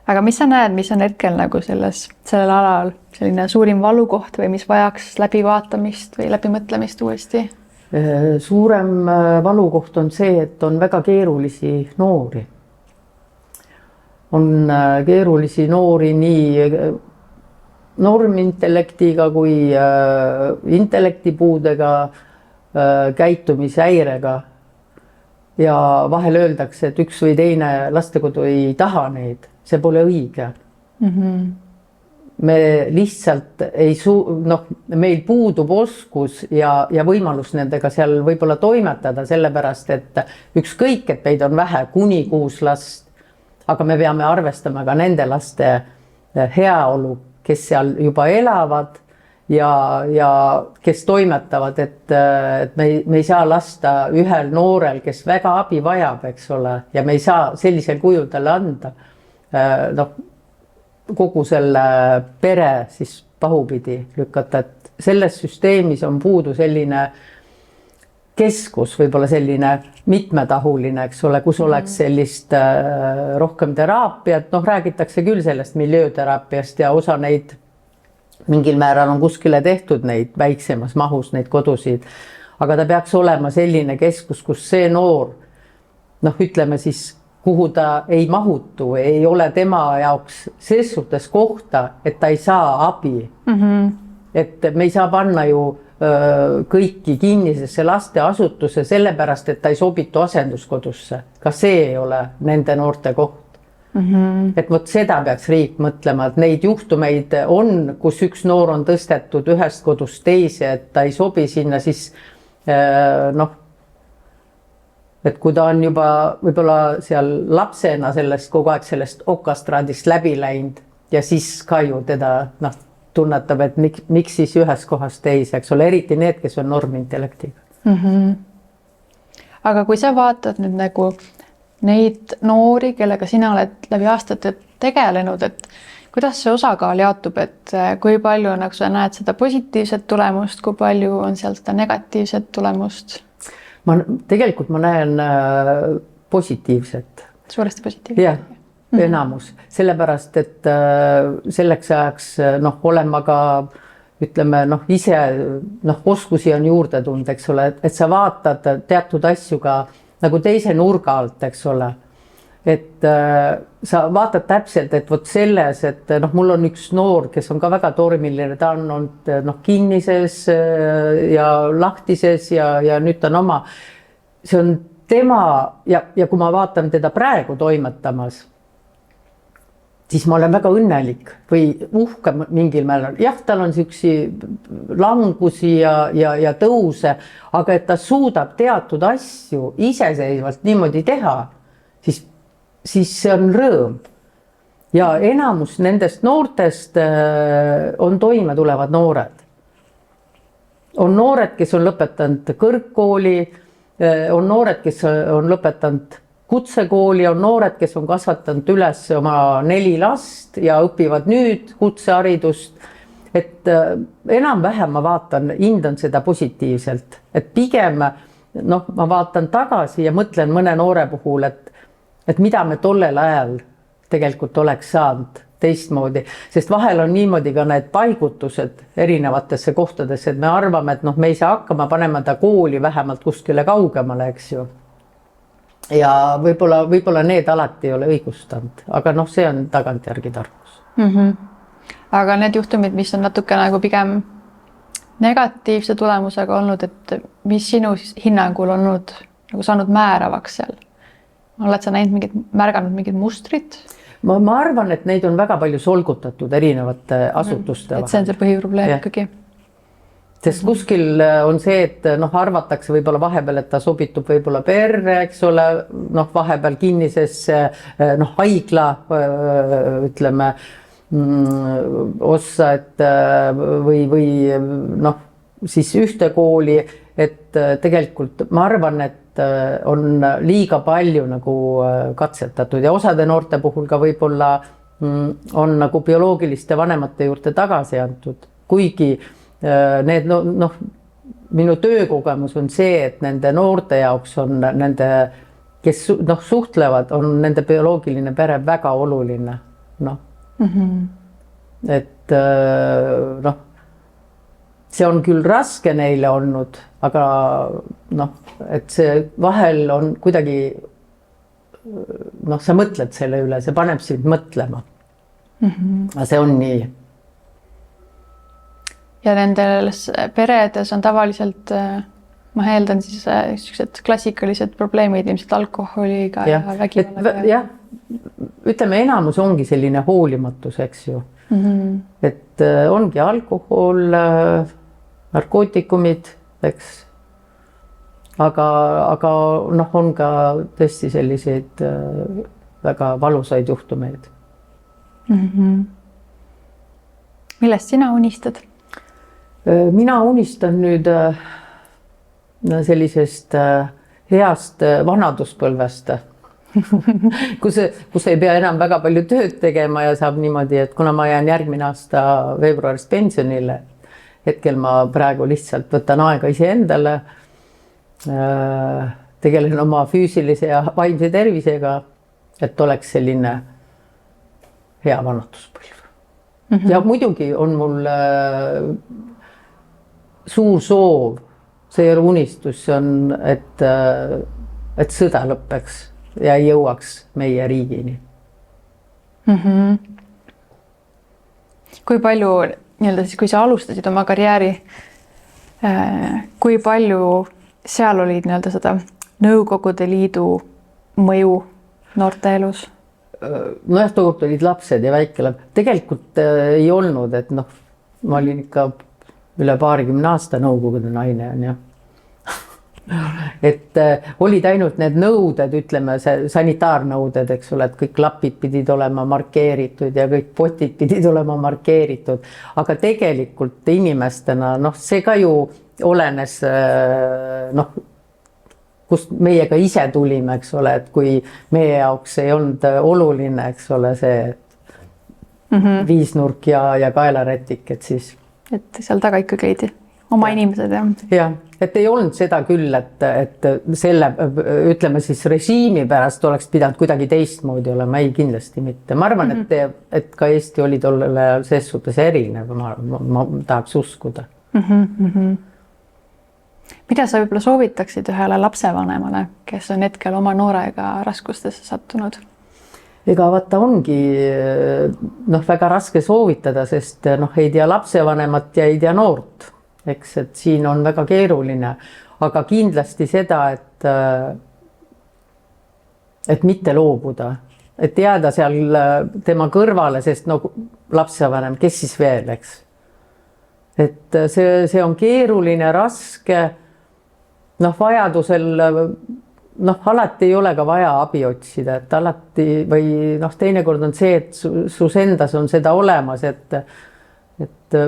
Aga mis sa näed, mis on hetkel nagu sellel alal selline suurim valukoht või mis vajaks läbivaatamist või läbimõtlemist uuesti? Suurem valukoht on see, et on väga keerulisi noori. On keerulisi noori nii normintellektiga kui intellektipuudega, käitumishäirega. Ja vahel öeldakse, et üks või teine lastekodu ei taha neid, see pole õige. Me lihtsalt ei meil puudub oskus ja võimalus nendega seal võib-olla toimetada, sellepärast, et ükskõik, et meid on vähe, kuni 6 last, aga me peame arvestama ka nende laste heaolu, kes seal juba elavad ja kes toimetavad, et me ei saa lasta ühel noorel, kes väga abi vajab, eks ole, ja me ei saa sellisel kujul talle anda kogu selle pere siis pahupidi lükata, et selles süsteemis on puudu selline keskus, võib-olla selline mitmetahuline, eks ole, kus oleks sellist rohkem teraapiat, noh, räägitakse küll sellest miljööteraapiast ja osa neid mingil määral on kuskile tehtud neid väiksemas mahus, neid kodusid, aga ta peaks olema selline keskus, kus see noor, noh, ütleme siis, kuhu ta ei mahutu, ei ole tema jaoks ses suhtes kohta, et ta ei saa abi. Et me ei saa panna ju kõiki kinnisesse lasteasutuse sellepärast, et ta ei sobitu asenduskodusse. Ka see ei ole nende noorte koht. Et vot seda peaks riik mõtlema, et neid juhtumeid on, kus üks noor on tõstetud ühest kodust teise, et ta ei sobi sinna, siis noh, et kui ta on juba võib-olla seal lapsena kogu aeg sellest okastraadist läbi läinud ja siis ka ju teda tunnetab, et miks siis ühes kohas teise, eks ole, eriti need, kes on normintellektiga. Aga kui sa vaatad nüüd nagu neid noori, kellega sina oled läbi aastate tegelenud, et kuidas see osakaal jaotub, et kui palju nagu sa näed seda positiivset tulemust, kui palju on seal seda negatiivset tulemust? Tegelikult ma näen positiivset. Suuresti positiivset? Jah, enamus. Sellepärast, et selleks ajaks olen ma ka ütleme, ise oskusi on juurde tulnud, eks ole, et sa vaatad teatud asju ka nagu teise nurga alt, eks ole. Et sa vaatad täpselt, et vot selles, et mul on üks noor, kes on ka väga tormiline, ta on olnud kinnises ja lahtises ja nüüd ta on oma. See on tema ja kui ma vaatan teda praegu toimetamas, siis ma olen väga õnnelik või uhke mingil määral. Jah, tal on siuksi langusi ja tõuse, aga et ta suudab teatud asju iseseisvalt niimoodi teha, siis see on rõõm. Ja enamus nendest noortest on toime tulevad noored. On noored, kes on lõpetanud kõrgkooli, on noored, kes on lõpetanud kutsekooli, on noored, kes on kasvatanud üles oma 4 last ja õpivad nüüd kutseharidust. Et enam-vähem ma vaatan, hindan seda positiivselt. Et pigem ma vaatan tagasi ja mõtlen mõne noore puhul, et mida me tollel ajal tegelikult oleks saanud teistmoodi. Sest vahel on niimoodi ka need paigutused erinevatesse kohtadesse, et me arvame, et me ei saa hakkama panema ta kooli vähemalt kuskile kaugemale, eks ju. Ja võib-olla need alati ei ole õigustanud, aga see on tagantjärgi tarkus. Aga need juhtumid, mis on natuke nagu pigem negatiivse tulemusega olnud, et mis sinu hinnangul on nagu saanud määravaks seal? Oled sa märganud mingid mustrid? Ma arvan, et neid on väga palju solgutatud erinevate asutuste vahel. Et see on see põhiprobleem ikkagi. Sest kuskil on see, et arvatakse võib-olla vahepeal, et ta sobitub võib-olla perre, eks ole, vahepeal kinnisesse haigla, ütleme, ossa, et või siis ühte kooli, et tegelikult ma arvan, et on liiga palju nagu katsetatud ja osade noorte puhul ka võib-olla on nagu bioloogiliste vanemate juurde tagasi antud, kuigi need minu töökogemus on see, et nende noorte jaoks on nende, kes suhtlevad, on nende bioloogiline pere väga oluline. Et see on küll raske neile olnud, aga et see vahel on kuidagi sa mõtled selle üle, see paneb sind mõtlema. Aga see on nii. Ja nendes peredes on tavaliselt, ma eeldan siis sellised klassikalised probleemid ilmselt alkoholiga ja vägivallaga. Jah, ütleme, enamus ongi selline hoolimatus, eks ju. Et ongi alkohol, narkootikumid, eks. Aga on ka tõesti selliseid väga valusaid juhtumeid. Millest sina unistad? Mina unistan nüüd sellisest heast vanaduspõlvest, kus ei pea enam väga palju tööd tegema ja saab niimoodi, et kuna ma jään järgmine aasta veebruaris pensionile, hetkel ma praegu lihtsalt võtan aega iseendale, tegelen oma füüsilise ja vaimse tervisega, et oleks selline hea vanaduspõlv. Ja muidugi on mul suur soov, see ei ole unistus, see on, et sõda lõppeks ja ei jõuaks meie riigini. Kui palju, siis kui sa alustasid oma karjääri, kui palju seal olid seda Nõukogude Liidu mõju noorte elus? Nojah, tookord olid lapsed ja väike tegelikult ei olnud, et ma olin ikka üle 20 aasta Nõukogude naine on ju. Et olid ainult need nõuded, ütleme sanitaarnõuded, eks ole, et kõik lapid pidid olema markeeritud ja kõik potid pidid olema markeeritud, aga tegelikult inimestena, see ka ju olenes kust meie ka ise tulime, eks ole, et kui meie jaoks ei olnud oluline, eks ole, see viisnurk ja kaelarätik, et siis. Et seal taga ikkagi leidi oma inimesed ja. Jah, et ei olnud seda küll, et selle, ütleme siis režiimi pärast oleks pidanud kuidagi teistmoodi olema, ei kindlasti mitte. Ma arvan, et ka Eesti oli tollel ajal ses suhtes erinev, ma tahaks uskuda. Mida sa võib-olla soovitaksid ühele lapsevanemale, kes on hetkel oma noorega raskustesse sattunud? Ega vaata ongi väga raske soovitada, sest ei tea lapsevanemat ja ei tea noort, eks, et siin on väga keeruline, aga kindlasti seda, et mitte loobuda, et jääda seal tema kõrvale, sest lapsevanem, kes siis veel, eks. Et see on keeruline, raske, vajadusel alati ei ole ka vaja abi otsida, et alati või teinekord on see, et sus endas on seda olemas, et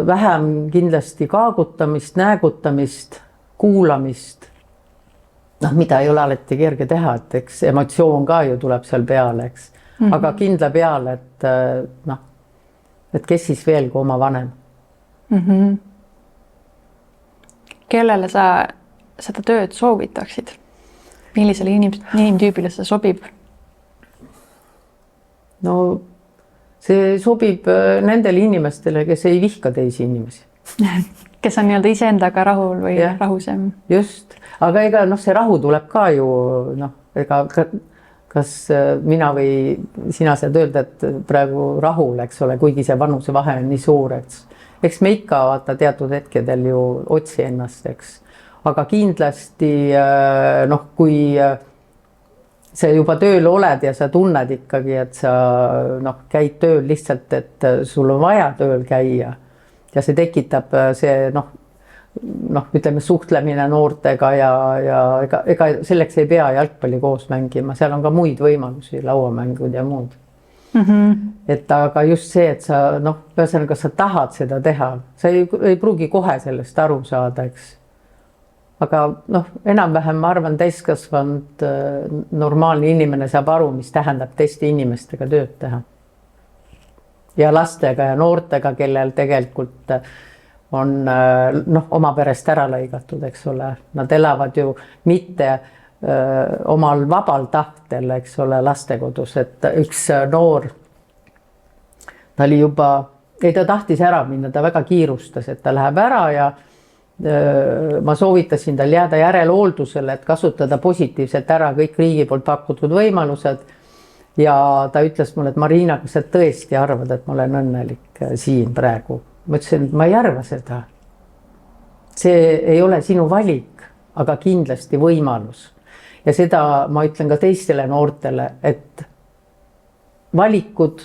vähem kindlasti kaagutamist, näägutamist, kuulamist, mida ei ole alati kerge teha, et eks emotsioon ka ju tuleb seal peale, eks, aga kindla peale, et kes siis veel kui oma vanem. Kellele sa seda tööd soovitaksid? Millisele inimtüübile see sobib? No see sobib nendele inimestele, kes ei vihka teisi inimesi. Kes on nii-öelda iseendaga rahul või rahus? Just, aga ega see rahu tuleb ka ju, ega kas mina või sina saad öelda, et praegu rahul, eks ole, kuigi see vanuse vahe on nii suur, eks me ikka vaata teatud hetkedel ju otsi ennast, eks. Aga kindlasti, kui sa juba tööl oled ja sa tunned ikkagi, et sa käid tööl lihtsalt, et sul on vaja tööl käia ja see tekitab see, ütleme suhtlemine noortega ja ega selleks ei pea jalgpalli koos mängima, seal on ka muid võimalusi, lauamängud ja muud. Et aga just see, et sa, ühesõnaga sa tahad seda teha, sa ei pruugi kohe sellest aru saada, eks. Aga enam-vähem ma arvan, täiskasvanud normaalne inimene saab aru, mis tähendab teiste inimestega tööd teha. Ja lastega ja noortega, kellel tegelikult on oma perest ära lõigatud, eks ole. Nad elavad ju mitte omal vabal tahtel, eks ole, lastekodus, et üks noor, ta oli juba, ta tahtis ära minna, ta väga kiirustas, et ta läheb ära ja ma soovitasin tal jääda järelhooldusele, et kasutada positiivselt ära kõik riigi poolt pakutud võimalused. Ja ta ütles mulle, et Marina, kas sa tõesti arvad, et ma olen õnnelik siin praegu? Ma ütlesin, et ma ei arva seda. See ei ole sinu valik, aga kindlasti võimalus. Ja seda ma ütlen ka teistele noortele, et valikud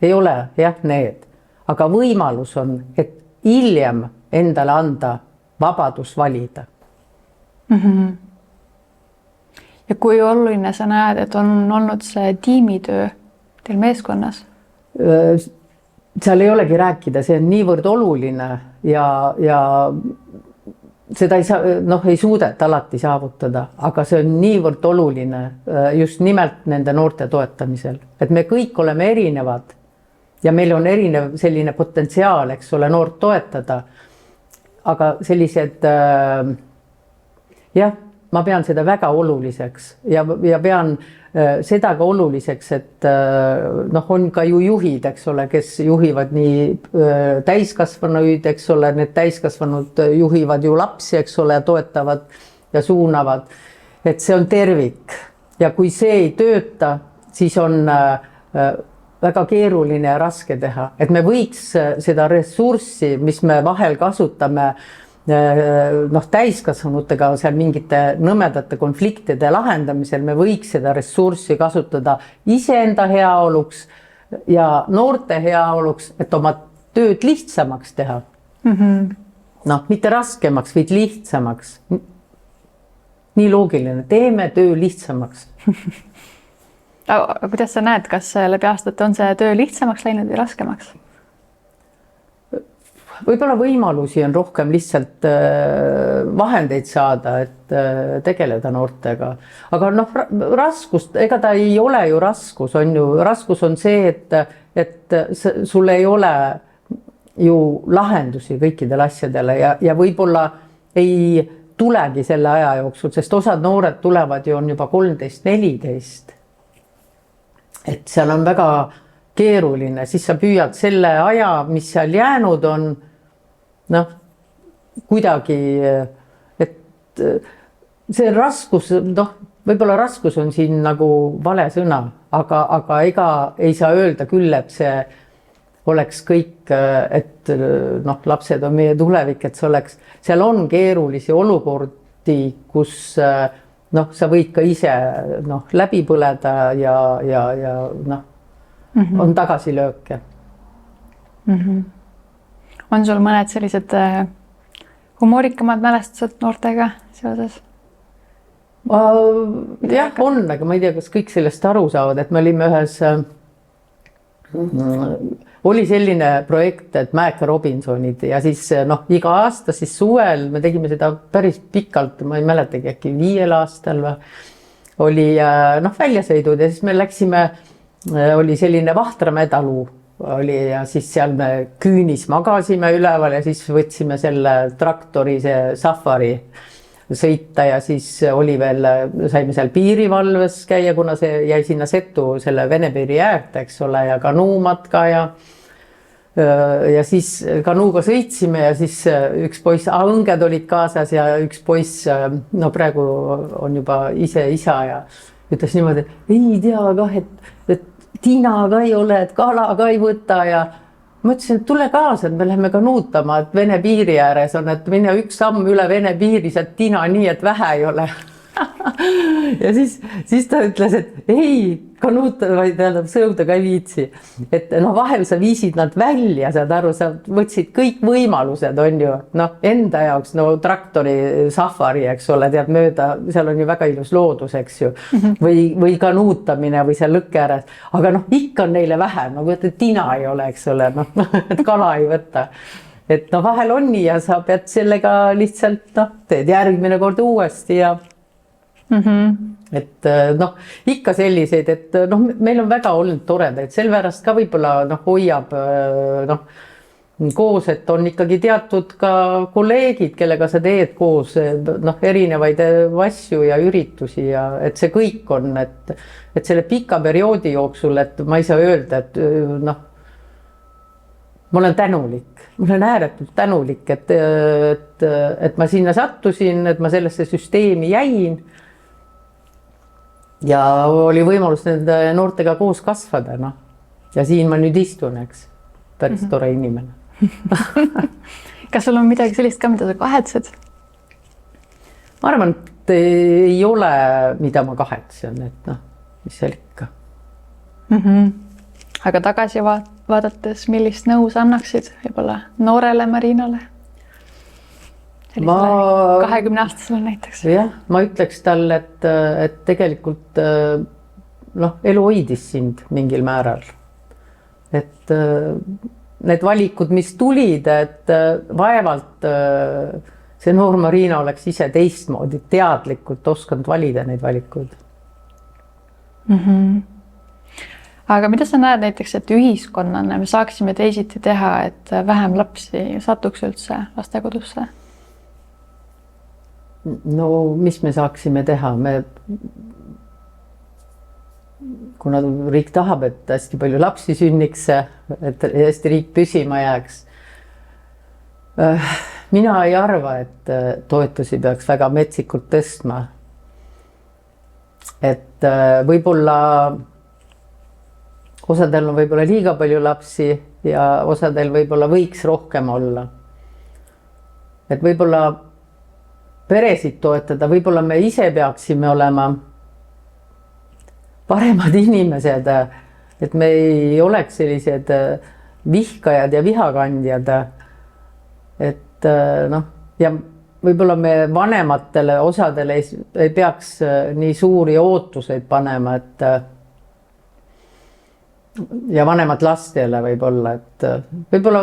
ei ole need, aga võimalus on, et hiljem endale anda vabadus valida. Ja kui oluline sa näed, et on olnud see tiimitöö teil meeskonnas? Seal ei olegi rääkida, see on niivõrd oluline ja seda ei suudeta alati saavutada, aga see on niivõrd oluline just nimelt nende noorte toetamisel, et me kõik oleme erinevad ja meil on erinev selline potentsiaal, eks ole, noort toetada. Aga sellised, ma pean seda väga oluliseks ja pean seda ka oluliseks, et on ka ju juhid, eks ole, kes juhivad nii täiskasvanuid, eks ole, need täiskasvanud juhivad ju lapsi, eks ole, toetavad ja suunavad, et see on tervik ja kui see ei tööta, siis on väga keeruline ja raske teha, et me võiks seda ressurssi, mis me vahel kasutame täiskasvanutega seal mingite nõmedate konfliktide lahendamisel, me võiks seda ressurssi kasutada iseenda heaoluks ja noorte heaoluks, et oma tööd lihtsamaks teha. Mitte raskemaks, vaid lihtsamaks. Nii loogiline, teeme töö lihtsamaks. Aga kuidas sa näed, kas läbi aastate on see töö lihtsamaks läinud või raskemaks? võib-olla võimalusi on rohkem lihtsalt vahendeid saada, et tegeleda noortega. Aga noh, raskust, ega ta ei ole ju raskus, on ju. Raskus on see, et sul ei ole ju lahendusi kõikidele asjadele ja võib-olla ei tulegi selle aja jooksul, sest osad noored tulevad ju on juba 13-14. Et seal on väga keeruline, siis sa püüad selle aja, mis seal jäänud on, noh, kuidagi, et see raskus, noh, võib-olla raskus on siin nagu vale sõna, aga ega ei saa öelda küll, et see oleks kõik, et noh, lapsed on meie tulevik, et see oleks, seal on keerulisi olukordi, kus noh, sa võid ka ise noh, läbi põleda ja noh, on tagasilööke. On sul mõned sellised humoorikamad mälestused noortega seoses? Jah, on, aga ma ei tea, kas kõik sellest aru saavad, et me olime ühes oli selline projekt, et Mäeka Robinsonid ja siis noh, iga aasta siis suvel me tegime seda päris pikalt, ma ei mäletagi, äkki 5 aastal oli noh, väljasõidud ja siis me läksime, oli selline Vahtramädalu oli ja siis seal me küünis magasime üleval ja siis võtsime selle traktori, see Safari sõita ja siis oli veel, saime seal piirivalves käia, kuna see jäi sinna Setu selle Vene piiri äärde, eks ole, ja kanuumatka ja siis kanuuga sõitsime ja siis üks poiss, õnged olid kaasas ja üks poiss, no praegu on juba ise isa ja ütles niimoodi, et ei tea kah, et tina ka ei ole, et kala ka ei võta ja ma ütlesin, et tule kaasa, et me läheme kanuutama, et Vene piiri ääres on, et mine üks samm üle Vene piiri, sealt tina nii, et vähe ei ole. Ja siis ta ütles, et ei, kanuuta, vaid tähendab sõuda ka ei viitsi. Et noh, vahel sa viisid nad välja, saad aru, sa võtsid kõik võimalused, on ju, noh, enda jaoks, no traktori Safari, eks ole, tead mööda, seal on ju väga ilus loodus, eks ju, või kanuutamine või seal lõkke ääres, aga noh, ikka on neile vähem, nagu et tina ei ole, eks ole, noh, et kala ei võta. Et no vahel on nii ja sa pead sellega lihtsalt, noh, teed järgmine kord uuesti ja et noh, ikka selliseid, et noh, meil on väga olnud toredaid, sellepärast ka võib-olla noh, hoiab noh, koos, et on ikkagi teatud ka kolleegid, kellega sa teed koos noh, erinevaid asju ja üritusi ja et see kõik on, et selle pika perioodi jooksul, et ma ei saa öelda, et noh, ma olen tänulik, ma olen ääretult tänulik, et ma sinna sattusin, et ma sellesse süsteemi jäin ja oli võimalus nende noortega koos kasvada, noh. Ja siin ma nüüd istun, eks. Päris tore inimene. Kas sul on midagi sellist ka, mida sa kahetsed? Ma arvan, et ei ole, mida ma kahetsen, et noh, mis seal ikka. Aga tagasi vaadates, millist nõu sa annaksid võib-olla noorele Marinale? 20-aastasele näiteks. Jah, ma ütleks talle, et tegelikult noh, elu hoidis sind mingil määral. Et need valikud, mis tulid, et vaevalt see noor Marina oleks ise teistmoodi teadlikult oskanud valida neid valikuid. Aga mida sa näed näiteks, et ühiskonnana me saaksime teisiti teha, et vähem lapsi satuks üldse lastekodusse? No mis me saaksime teha? Kuna riik tahab, et hästi palju lapsi sünniks, et hästi riik püsima jääks. Mina ei arva, et toetusi peaks väga metsikult tõstma. Et võib-olla osadel on võib-olla liiga palju lapsi ja osadel võib-olla võiks rohkem olla. Et võib-olla peresid toetada, võib-olla me ise peaksime olema paremad inimesed, et me ei oleks sellised vihkajad ja vihakandjad. Et noh, ja võib-olla me vanematele osadele ei peaks nii suuri ootuseid panema, ja vanemad lastele võib-olla, et võib-olla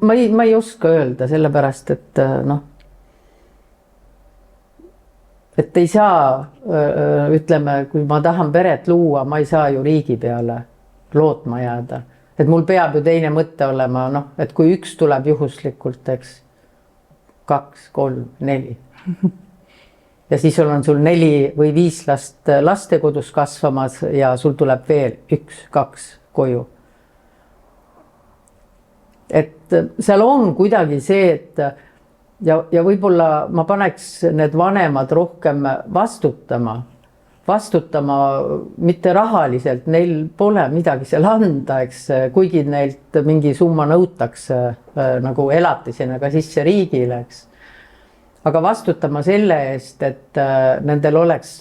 ma ei oska öelda, sellepärast et noh, et ei saa, ütleme, kui ma tahan peret luua, ma ei saa ju riigi peale lootma jääda. Et mul peab ju teine mõte olema, noh, et kui üks tuleb juhuslikult, eks, 2, 3, 4. Ja siis on sul 4 või 5 last lastekodus kasvamas ja sul tuleb veel 1, 2 koju. Et seal on kuidagi see, et ja võib-olla ma paneks need vanemad rohkem vastutama mitte rahaliselt, neil pole midagi seal anda, eks, kuigi neilt mingi summa nõutakse nagu elatisena ka sisse riigile, eks. Aga vastutama selle eest, et nendel oleks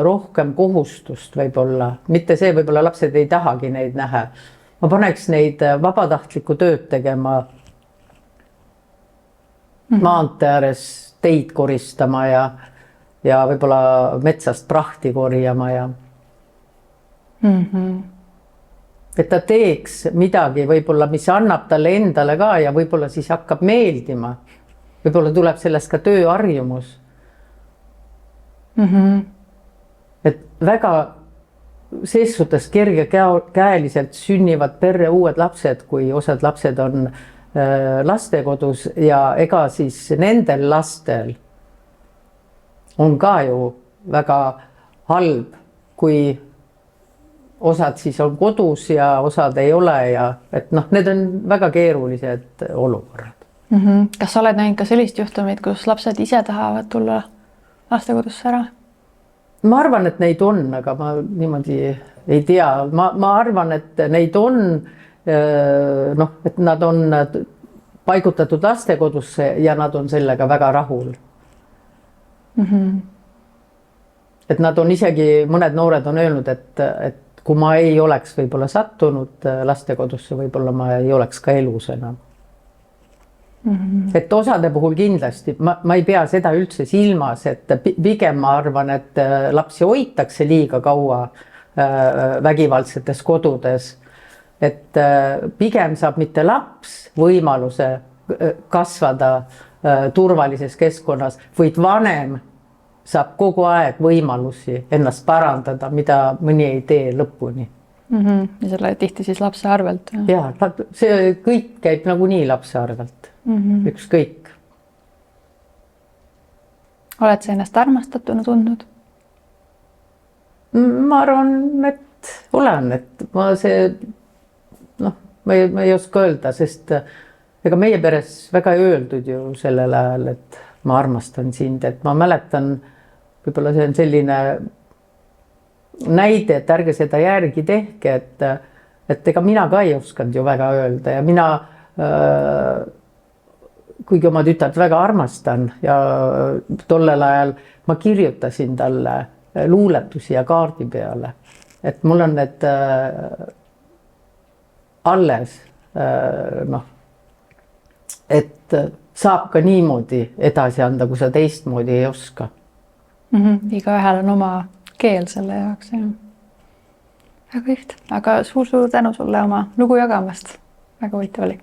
rohkem kohustust võib-olla, mitte see, võib-olla lapsed ei tahagi neid näha. Ma paneks neid vabatahtlikku tööd tegema maantee ääres teid koristama ja võib-olla metsast prahti korjama ja et ta teeks midagi võib-olla, mis annab talle endale ka ja võib-olla siis hakkab meeldima. Võib-olla tuleb sellest ka tööharjumus. Et väga ses suhtes kergekäeliselt sünnivad perre uued lapsed, kui osad lapsed on lastekodus ja ega siis nendel lastel on ka ju väga halb, kui osad siis on kodus ja osad ei ole ja et noh, need on väga keerulised olukorrad. Kas sa oled näinud ka sellist juhtumit, kus lapsed ise tahavad tulla lastekodusse ära? Ma arvan, et neid on, aga ma niimoodi ei tea. Ma arvan, et neid on, noh, et nad on paigutatud lastekodusse ja nad on sellega väga rahul. Et nad on isegi, mõned noored on öelnud, et kui ma ei oleks võib-olla sattunud lastekodusse, võib-olla ma ei oleks ka elus enam. Et osade puhul kindlasti, ma ei pea seda üldse silmas, et pigem ma arvan, et lapsi hoitakse liiga kaua vägivaldsetes kodudes. Et pigem saab mitte laps võimaluse kasvada turvalises keskkonnas, vaid vanem saab kogu aeg võimalusi ennast parandada, mida mõni ei tee lõpuni. Ja selle tihti siis lapse arvelt. Ja, see kõik käib nagunii lapse arvelt. Ükskõik. Oled sa ennast armastatuna tundnud? Ma arvan, et olen, et ma see, noh, ma ei oska öelda, sest ega meie peres väga ei öeldud ju sellel ajal, et ma armastan sind, et ma mäletan, võib-olla see on selline näide, et ärge seda järgi tehke, et ega mina ka ei oskanud ju väga öelda ja mina kuigi oma tütart väga armastan ja tollel ajal ma kirjutasin talle luuletusi ja kaardi peale, et mul on need alles, noh, et saab ka niimoodi edasi anda, kui sa teistmoodi ei oska. Igaühel on oma keel selle jaoks. Väga kihvt, aga suur tänu sulle oma lugu jagamast. Väga huvitav oli.